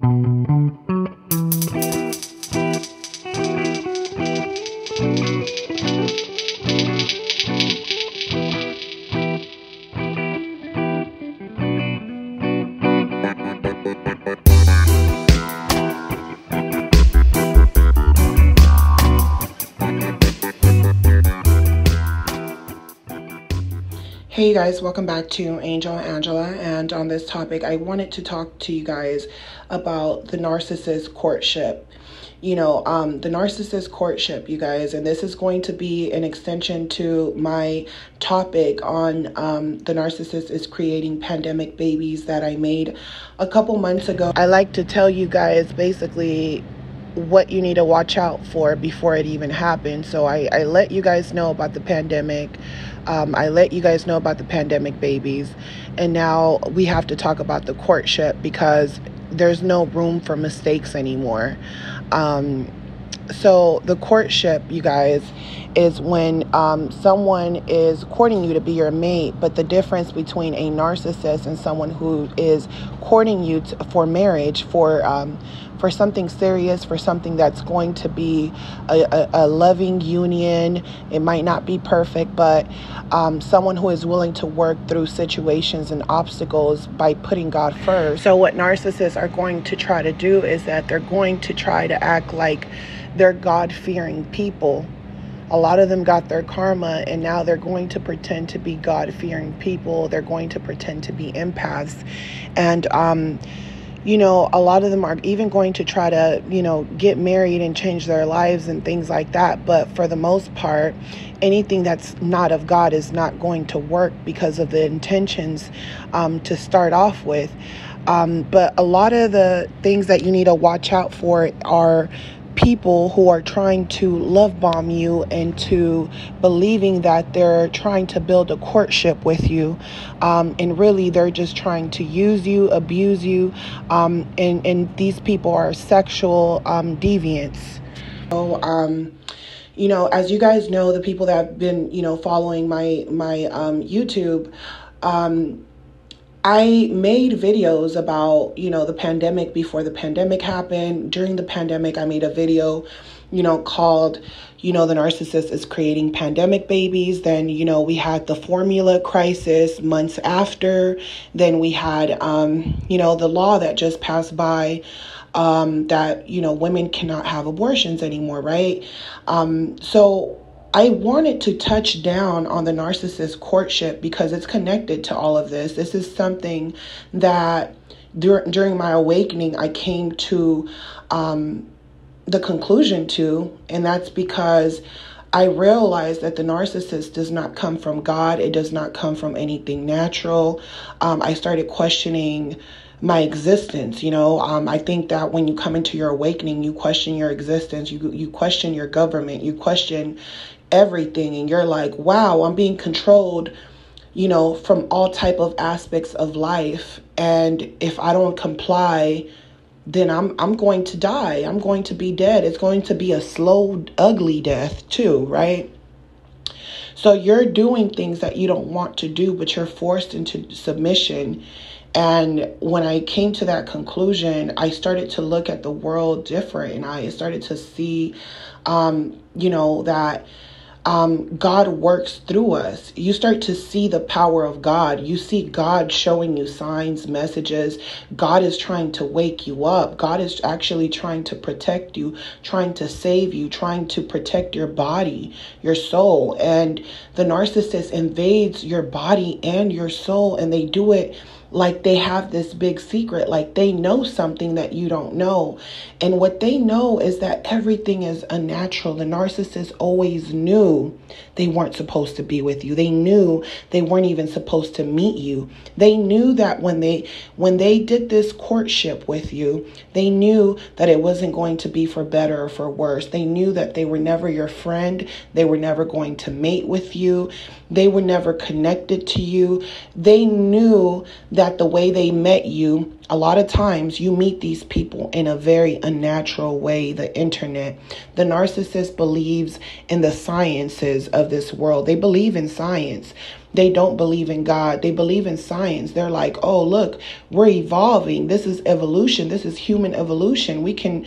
Hey you guys, welcome back to Angel and Angela, and on this topic I wanted to talk to you guys about the narcissist courtship. The narcissist courtship, you guys, and this is going to be an extension to my topic on the narcissist is creating pandemic babies that I made a couple months ago. I like to tell you guys basically what you need to watch out for before it even happens. So I let you guys know about the pandemic. I let you guys know about the pandemic babies. And now we have to talk about the courtship because there's no room for mistakes anymore. So the courtship, you guys, is when someone is courting you to be your mate, but the difference between a narcissist and someone who is courting you for marriage, for something serious, for something that's going to be a loving union. It might not be perfect, but someone who is willing to work through situations and obstacles by putting God first. So what narcissists are going to try to do is that they're going to try to act like they're God-fearing people. A lot of them got their karma, and now they're going to pretend to be God-fearing people. They're going to pretend to be empaths. And, a lot of them are even going to try to, get married and change their lives and things like that. But for the most part, anything that's not of God is not going to work because of the intentions to start off with. But a lot of the things that you need to watch out for are people who are trying to love bomb you into believing that they're trying to build a courtship with you, and really they're just trying to use you, abuse you, and these people are sexual deviants. So as you guys know, the people that have been following my YouTube, I made videos about, the pandemic before the pandemic happened. During the pandemic, I made a video, called, the narcissist is creating pandemic babies. Then, we had the formula crisis months after. Then we had, the law that just passed by, that, women cannot have abortions anymore, right? So I wanted to touch down on the narcissist courtship because it's connected to all of this. This is something that during my awakening, I came to the conclusion to, and that's because I realized that the narcissist does not come from God. It does not come from anything natural. I started questioning my existence. I think that when you come into your awakening, you question your existence, you question your government, you question everything, and you're like, wow, I'm being controlled, from all type of aspects of life. And if I don't comply, then I'm going to die. I'm going to be dead. It's going to be a slow, ugly death too, right? So you're doing things that you don't want to do, but you're forced into submission. And when I came to that conclusion, I started to look at the world different, and I started to see, that God works through us. You start to see the power of God. You see God showing you signs, messages. God is trying to wake you up. God is actually trying to protect you, trying to save you, trying to protect your body, your soul. And the narcissist invades your body and your soul, and they do it like they have this big secret, like they know something that you don't know. And what they know is that everything is unnatural. The narcissist always knew they weren't supposed to be with you. They knew they weren't even supposed to meet you. They knew that when they did this courtship with you, they knew that it wasn't going to be for better or for worse. They knew that they were never your friend. They were never going to mate with you. They were never connected to you. They knew that the way they met you, a lot of times you meet these people in a very unnatural way, the internet. The narcissist believes in the sciences of this world. They believe in science. They don't believe in God. They believe in science. They're like, oh, look, we're evolving. This is evolution. This is human evolution. We can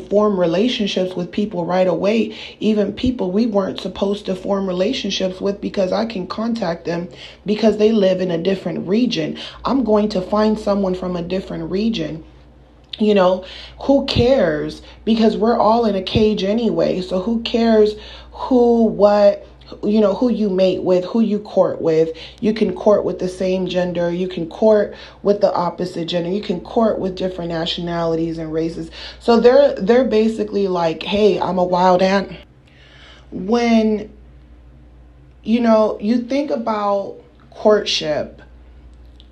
form relationships with people right away. Even people we weren't supposed to form relationships with, because I can contact them because they live in a different region. I'm going to find someone from a different region. Who cares? Because we're all in a cage anyway. So who cares who you mate with, who you court with. You can court with the same gender. You can court with the opposite gender. You can court with different nationalities and races. So they're basically like, hey, I'm a wild ant. When, you think about courtship,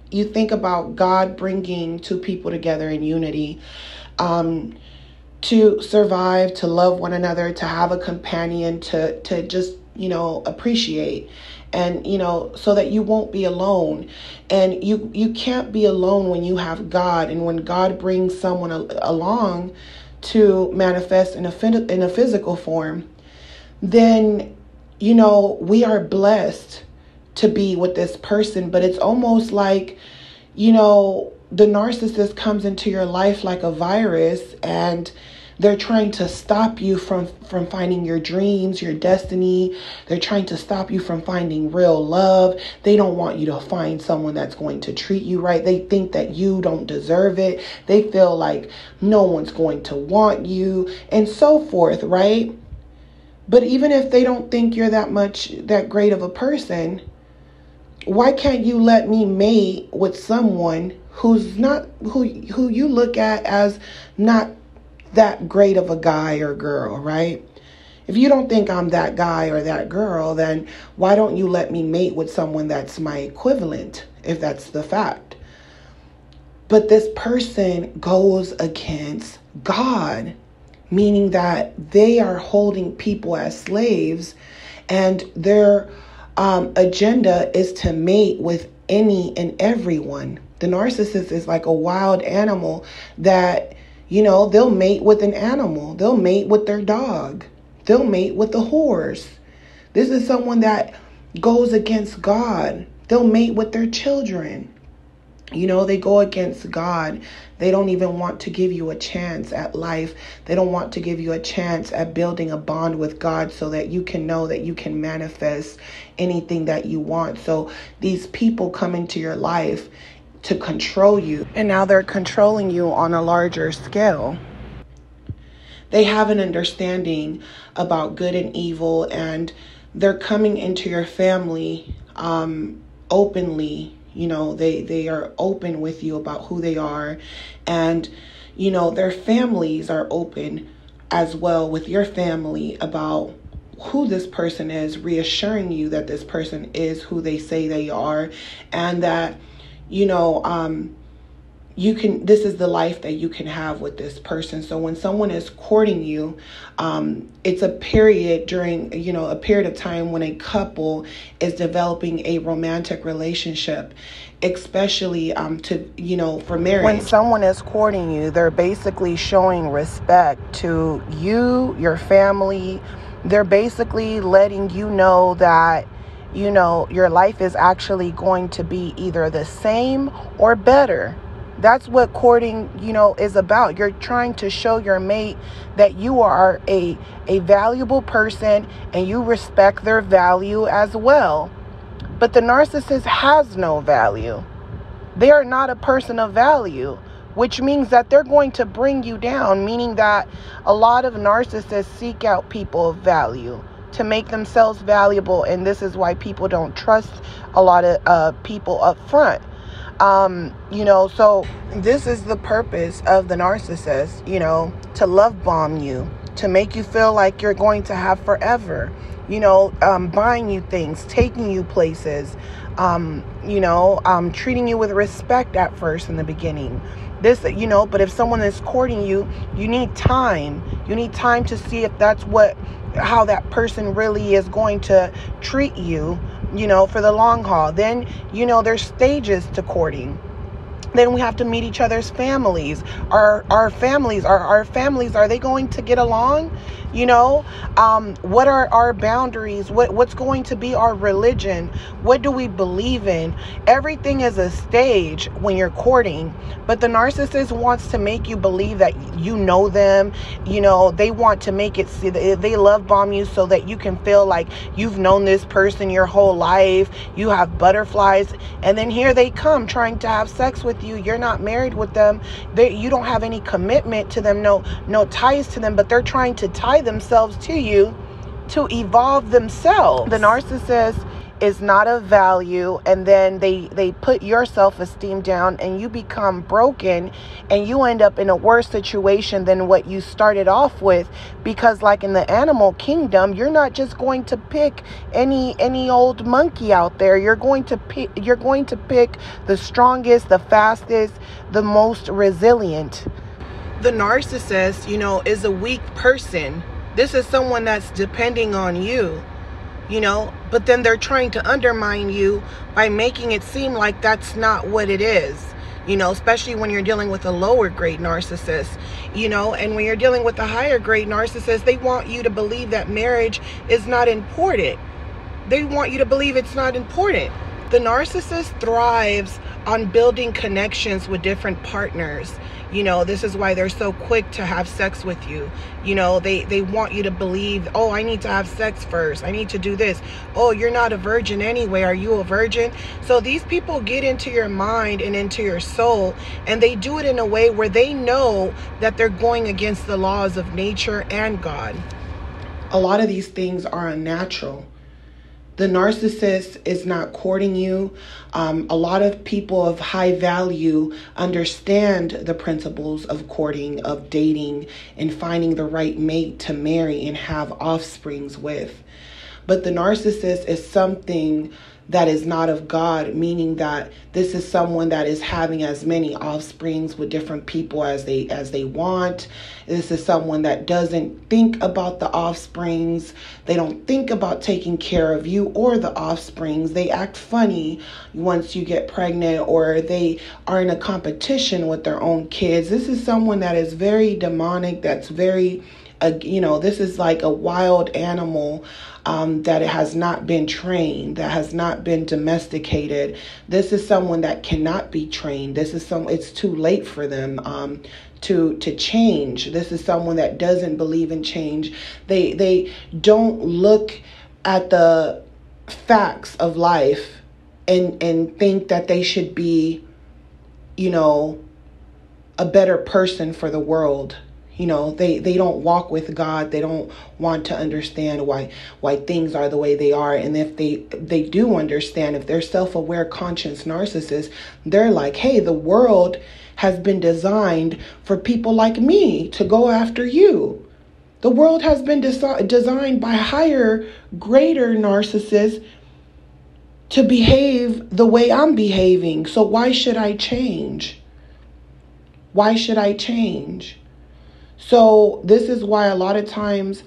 you think about God bringing two people together in unity, to survive, to love one another, to have a companion, to just, appreciate, and, so that you won't be alone. And you can't be alone when you have God. And when God brings someone along to manifest in a physical form, then, we are blessed to be with this person. But it's almost like, the narcissist comes into your life like a virus, and they're trying to stop you from finding your dreams, your destiny. They're trying to stop you from finding real love. They don't want you to find someone that's going to treat you right. They think that you don't deserve it. They feel like no one's going to want you, and so forth, right? But even if they don't think you're that great of a person, why can't you let me mate with someone who's not, who you look at as not that great of a guy or girl, right? If you don't think I'm that guy or that girl, then why don't you let me mate with someone that's my equivalent, if that's the fact? But this person goes against God, meaning that they are holding people as slaves, and their agenda is to mate with any and everyone. The narcissist is like a wild animal that, they'll mate with an animal. They'll mate with their dog. They'll mate with the horse. This is someone that goes against God. They'll mate with their children. They go against God. They don't even want to give you a chance at life. They don't want to give you a chance at building a bond with God so that you can know that you can manifest anything that you want. So these people come into your life to control you, and now they're controlling you on a larger scale. They have an understanding about good and evil, and they're coming into your family openly. They are open with you about who they are, and their families are open as well with your family about who this person is, reassuring you that this person is who they say they are, and that this is the life that you can have with this person. So when someone is courting you, it's a period a period of time when a couple is developing a romantic relationship, especially for marriage. When someone is courting you, they're basically showing respect to you, your family. They're basically letting you know that your life is actually going to be either the same or better. That's what courting, is about. You're trying to show your mate that you are a valuable person and you respect their value as well. But the narcissist has no value. They are not a person of value, which means that they're going to bring you down, meaning that a lot of narcissists seek out people of value to make themselves valuable. And this is why people don't trust a lot of people up front. So this is the purpose of the narcissist, to love bomb you, to make you feel like you're going to have forever, buying you things, taking you places, treating you with respect at first in the beginning. But if someone is courting you, you need time. You need time to see if that's how that person really is going to treat you, for the long haul. Then, there's stages to courting. Then we have to meet each other's families. Our families, are they going to get along? You know, what are our boundaries? What's going to be our religion? What do we believe in? Everything is a stage when you're courting, but the narcissist wants to make you believe that you know them. You know, they want to make it, they love bomb you so that you can feel like you've known this person your whole life. You have butterflies, and then here they come trying to have sex with you. You're not married with them. You don't have any commitment to them, no ties to them, but they're trying to tie themselves to you to evolve themselves. The narcissist is not of value, and then they put your self-esteem down, and you become broken, and you end up in a worse situation than what you started off with. Because like in the animal kingdom, you're not just going to pick any old monkey out there. You're going to pick the strongest, the fastest, the most resilient. The narcissist, you know, is a weak person. This is someone that's depending on you, you know, but then they're trying to undermine you by making it seem like that's not what it is, you know, especially when you're dealing with a lower grade narcissist, you know. And when you're dealing with a higher grade narcissist, they want you to believe that marriage is not important. They want you to believe it's not important. The narcissist thrives on building connections with different partners. You know, this is why they're so quick to have sex with you. You know, they want you to believe, oh, I need to have sex first. I need to do this. Oh, you're not a virgin anyway. Are you a virgin? So these people get into your mind and into your soul, and they do it in a way where they know that they're going against the laws of nature and God. A lot of these things are unnatural. The narcissist is not courting you. A lot of people of high value understand the principles of courting, of dating, and finding the right mate to marry and have offsprings with. But the narcissist is something that is not of God, meaning that this is someone that is having as many offsprings with different people as they want. This is someone that doesn't think about the offsprings. They don't think about taking care of you or the offsprings. They act funny once you get pregnant, or they are in a competition with their own kids. This is someone that is very demonic, that's very, this is like a wild animal that it has not been trained, that has not been domesticated. This is someone that cannot be trained. It's too late for them to change. This is someone that doesn't believe in change. They don't look at the facts of life and think that they should be, a better person for the world. They don't walk with God. They don't want to understand why things are the way they are. And if they do understand, if they're self-aware, conscious narcissists, they're like, hey, the world has been designed for people like me to go after you. The world has been designed by higher, greater narcissists to behave the way I'm behaving. So why should I change? Why should I change? So this is why a lot of times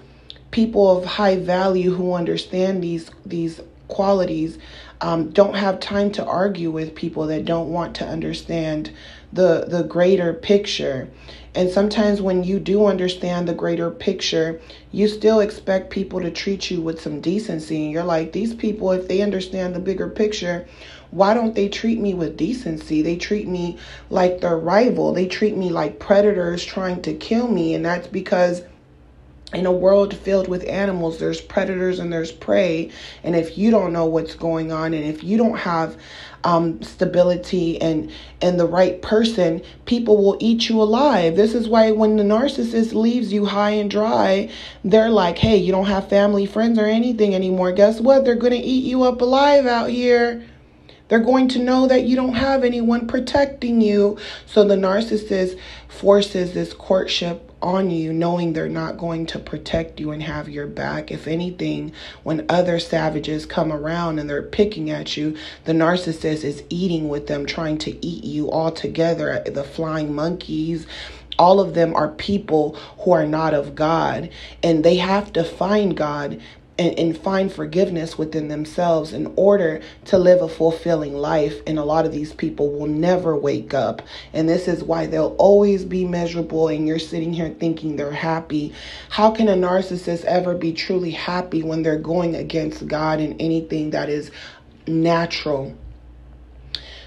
people of high value who understand these qualities don't have time to argue with people that don't want to understand the greater picture. And sometimes when you do understand the greater picture, you still expect people to treat you with some decency. And you're like, these people, if they understand the bigger picture, why don't they treat me with decency? They treat me like their rival. They treat me like predators trying to kill me. And that's because in a world filled with animals, there's predators and there's prey. And if you don't know what's going on, and if you don't have stability and the right person, people will eat you alive. This is why when the narcissist leaves you high and dry, they're like, hey, you don't have family, friends, or anything anymore. Guess what? They're going to eat you up alive out here. They're going to know that you don't have anyone protecting you. So the narcissist forces this courtship on you, knowing they're not going to protect you and have your back. If anything, when other savages come around and they're picking at you, the narcissist is eating with them, trying to eat you all together. The flying monkeys, all of them are people who are not of God, and they have to find God and find forgiveness within themselves in order to live a fulfilling life. And a lot of these people will never wake up. And this is why they'll always be miserable. And you're sitting here thinking they're happy. How can a narcissist ever be truly happy when they're going against God and anything that is natural?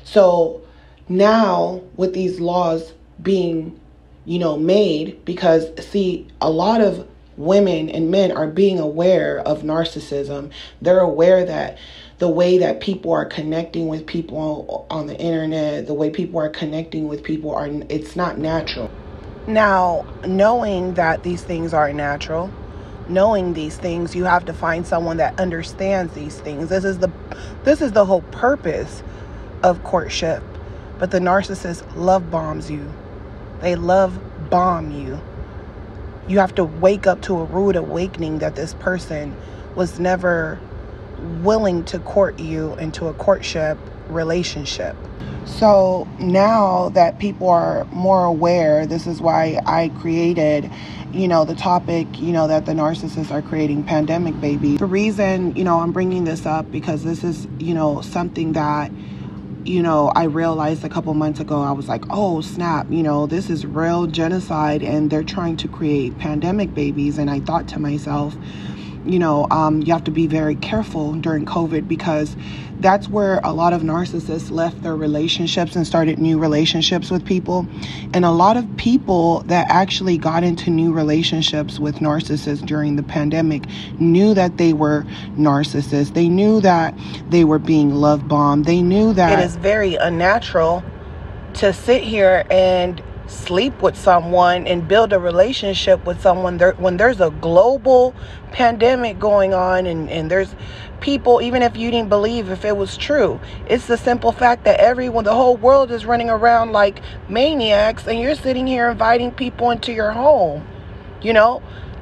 So now with these laws being, made, because see, a lot of women and men are being aware of narcissism. They're aware that the way that people are connecting with people on the internet, the way people are connecting with people, it's not natural. Now, knowing that these things aren't natural, knowing these things, you have to find someone that understands these things. This is the whole purpose of courtship. But the narcissist love bombs you. They love bomb you. You have to wake up to a rude awakening that this person was never willing to court you into a courtship relationship. So now that people are more aware, this is why I created, the topic, that the narcissists are creating pandemic babies. The reason, I'm bringing this up because this is, something that, I realized a couple months ago. I was like, oh, snap, this is real genocide and they're trying to create pandemic babies. And I thought to myself, you have to be very careful during COVID, because that's where a lot of narcissists left their relationships and started new relationships with people. And a lot of people that actually got into new relationships with narcissists during the pandemic knew that they were narcissists. They knew that they were being love bombed. They knew that it is very unnatural to sit here and sleep with someone and build a relationship with someone when there's a global pandemic going on and there's people, even if you didn't believe if it was true, it's the simple fact that the whole world is running around like maniacs, and you're sitting here inviting people into your home.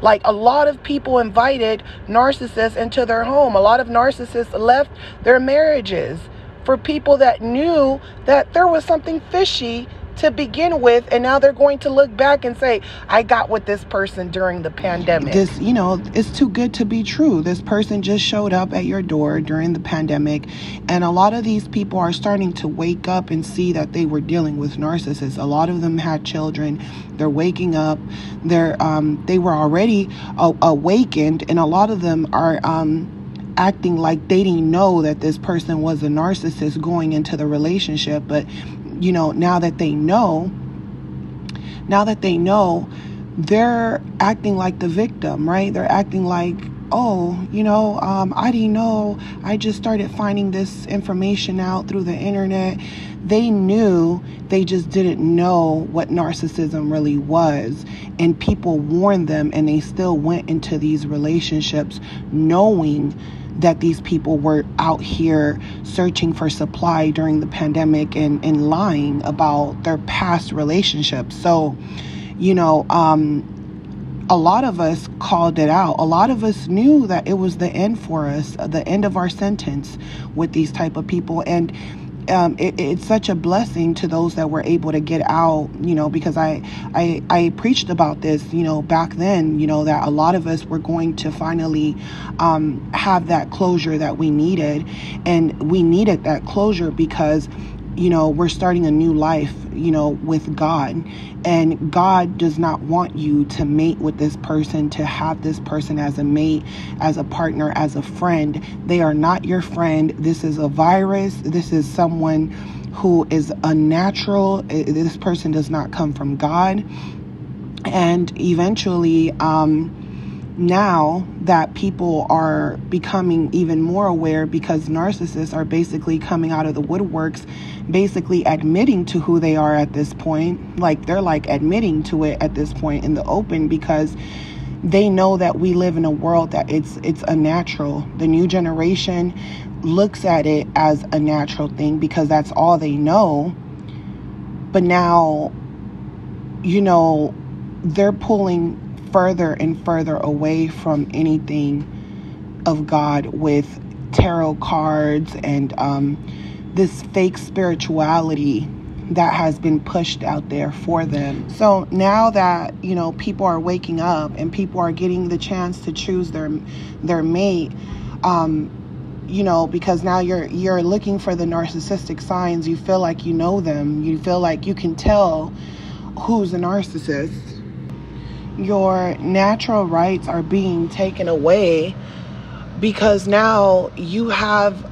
Like a lot of people invited narcissists into their home. A lot of narcissists left their marriages for people that knew that there was something fishy to begin with, and now they're going to look back and say, I got with this person during the pandemic. This, it's too good to be true. This person just showed up at your door during the pandemic, and a lot of these people are starting to wake up and see that they were dealing with narcissists. A lot of them had children. They're waking up. They were already awakened, and a lot of them are acting like they didn't know that this person was a narcissist going into the relationship. But now that they know, they're acting like the victim, right? They're acting like, I didn't know. I just started finding this information out through the internet. They knew, they just didn't know what narcissism really was. And people warned them, and they still went into these relationships knowing that these people were out here searching for supply during the pandemic and lying about their past relationships. So, a lot of us called it out. A lot of us knew that it was the end for us, the end of our sentence with these type of people. And it's such a blessing to those that were able to get out, because I preached about this, back then, that a lot of us were going to finally have that closure that we needed. And we needed that closure because, we're starting a new life, with God. And God does not want you to mate with this person, to have this person as a mate, as a partner, as a friend. They are not your friend. This is a virus. This is someone who is unnatural. This person does not come from God. And eventually, now that people are becoming even more aware, because narcissists are basically coming out of the woodworks, basically admitting to who they are at this point. Like they're admitting to it at this point in the open, because they know that we live in a world that it's unnatural. The new generation looks at it as a natural thing because that's all they know. But now, they're pulling further and further away from anything of God with tarot cards and this fake spirituality that has been pushed out there for them. So now that, people are waking up and people are getting the chance to choose their mate, because now you're looking for the narcissistic signs. You feel like you know them. You feel like you can tell who's a narcissist. Your natural rights are being taken away because now you have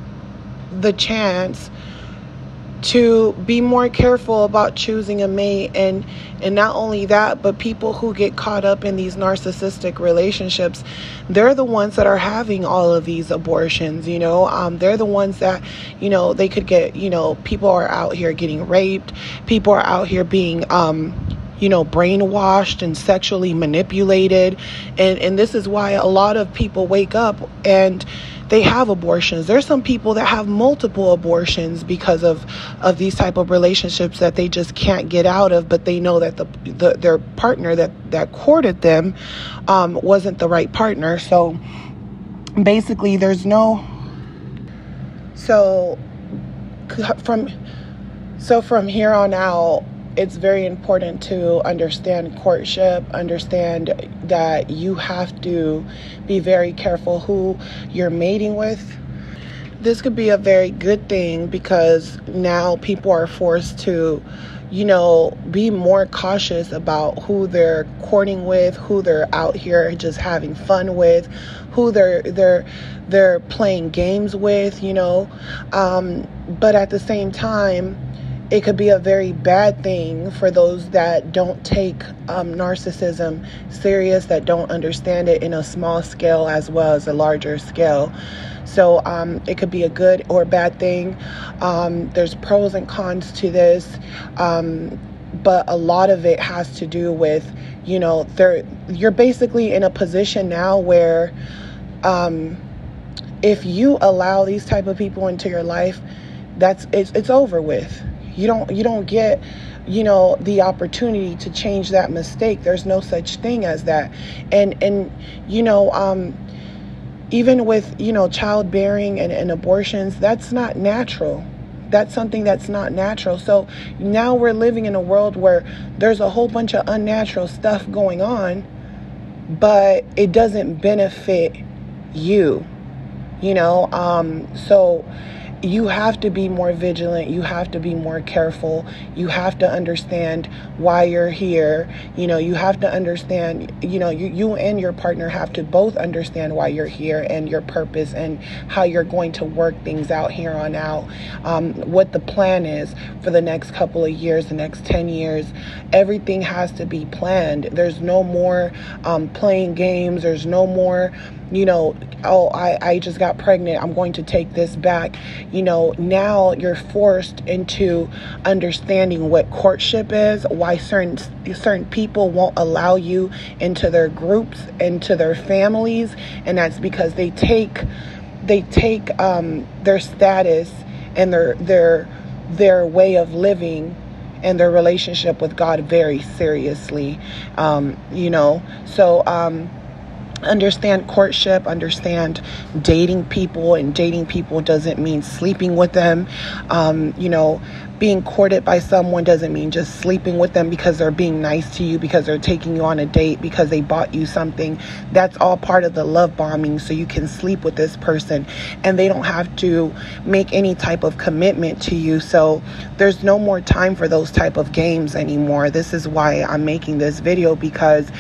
the chance to be more careful about choosing a mate. And not only that, but people who get caught up in these narcissistic relationships, they're the ones that are having all of these abortions. They're the ones that, they could get, people are out here getting raped. People are out here being, brainwashed and sexually manipulated. And this is why a lot of people wake up and they have abortions. There's some people that have multiple abortions because of these type of relationships that they just can't get out of, but they know that their partner that courted them wasn't the right partner. So basically from here on out, it's very important to understand courtship, understand that you have to be very careful who you're mating with. This could be a very good thing because now people are forced to, be more cautious about who they're courting with, who they're out here just having fun with, who they're playing games with, but at the same time, it could be a very bad thing for those that don't take narcissism serious, that don't understand it in a small scale as well as a larger scale. So it could be a good or bad thing. There's pros and cons to this, but a lot of it has to do with, you're basically in a position now where if you allow these type of people into your life, it's over with. You don't get, the opportunity to change that mistake. There's no such thing as that. And even with, childbearing and abortions, that's not natural. That's something that's not natural. So now we're living in a world where there's a whole bunch of unnatural stuff going on, but it doesn't benefit you, so you have to be more vigilant. You have to be more careful. You have to understand why you're here. You have to understand, you and your partner have to both understand why you're here and your purpose and how you're going to work things out here on out. What the plan is for the next couple of years, the next 10 years. Everything has to be planned. There's no more playing games. There's no more, I just got pregnant, I'm going to take this back. Now you're forced into understanding what courtship is, why certain people won't allow you into their groups, into their families, and that's because they take their status and their way of living and their relationship with God very seriously. Understand courtship, understand dating people, and dating people doesn't mean sleeping with them. Being courted by someone doesn't mean just sleeping with them because they're being nice to you, because they're taking you on a date, because they bought you something. That's all part of the love bombing, so you can sleep with this person and they don't have to make any type of commitment to you. So there's no more time for those type of games anymore. This is why I'm making this video, because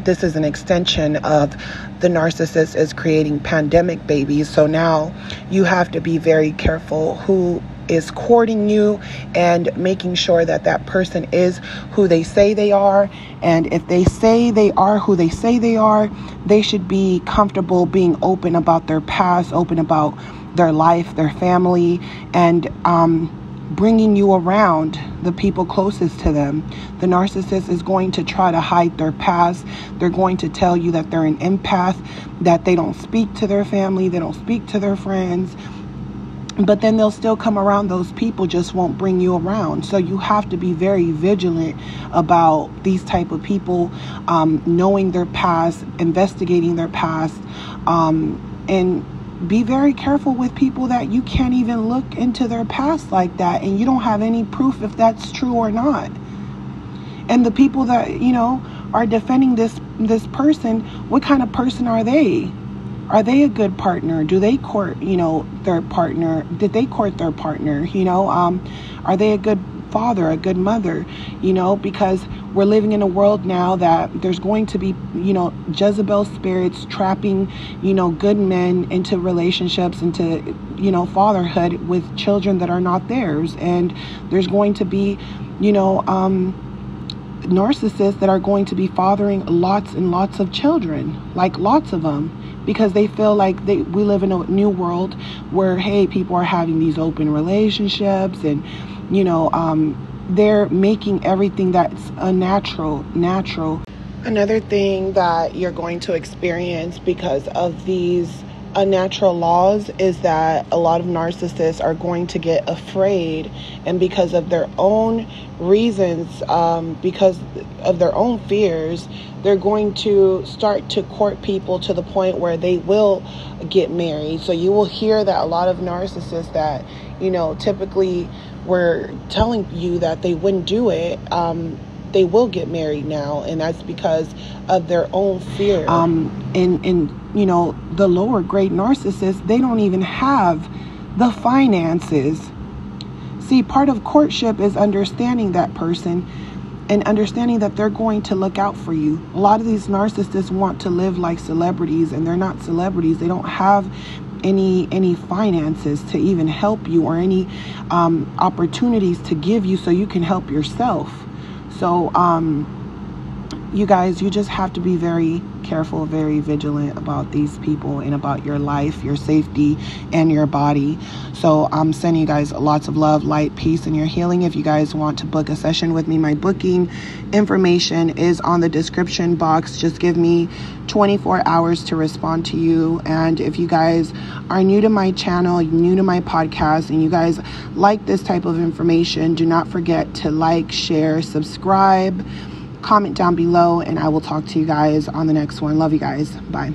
this is an extension of the narcissist is creating pandemic babies. So now you have to be very careful who is courting you and making sure that that person is who they say they are. And if they say they are who they say they are, they should be comfortable being open about their past, open about their life, their family, and bringing you around the people closest to them. The narcissist is going to try to hide their past. They're going to tell you that they're an empath, that they don't speak to their family, they don't speak to their friends. But then they'll still come around those people, just won't bring you around. So you have to be very vigilant about these type of people, knowing their past, investigating their past, and be very careful with people that you can't even look into their past like that, and you don't have any proof if that's true or not. And the people that, you know, are defending this person, what kind of person are they? Are they a good partner? Do they court, you know, their partner? Did they court their partner? You know, are they a good father, a good mother? You know, because we're living in a world now that there's going to be, you know, Jezebel spirits trapping, you know, good men into relationships, into, you know, fatherhood with children that are not theirs. And there's going to be, you know, narcissists that are going to be fathering lots and lots of children, like lots of them, because they feel like we live in a new world where, hey, people are having these open relationships, and, you know, they're making everything that's natural. Another thing that you're going to experience because of these unnatural laws is that a lot of narcissists are going to get afraid, and because of their own reasons, because of their own fears, they're going to start to court people to the point where they will get married. So you will hear that a lot of narcissists that, you know, typically were telling you that they wouldn't do it, they will get married now, and that's because of their own fear. And you know, the lower grade narcissists, they don't even have the finances. See, part of courtship is understanding that person and understanding that they're going to look out for you. A lot of these narcissists want to live like celebrities, and they're not celebrities. They don't have any finances to even help you, or any opportunities to give you so you can help yourself. So you guys, you just have to be very careful, very vigilant about these people and about your life, your safety, and your body. So I'm sending you guys lots of love, light, peace, and your healing. If you guys want to book a session with me, my booking information is on the description box. Just give me 24 hours to respond to you. And if you guys are new to my channel, new to my podcast, and you guys like this type of information, do not forget to like, share, subscribe, comment down below, and I will talk to you guys on the next one. Love you guys. Bye.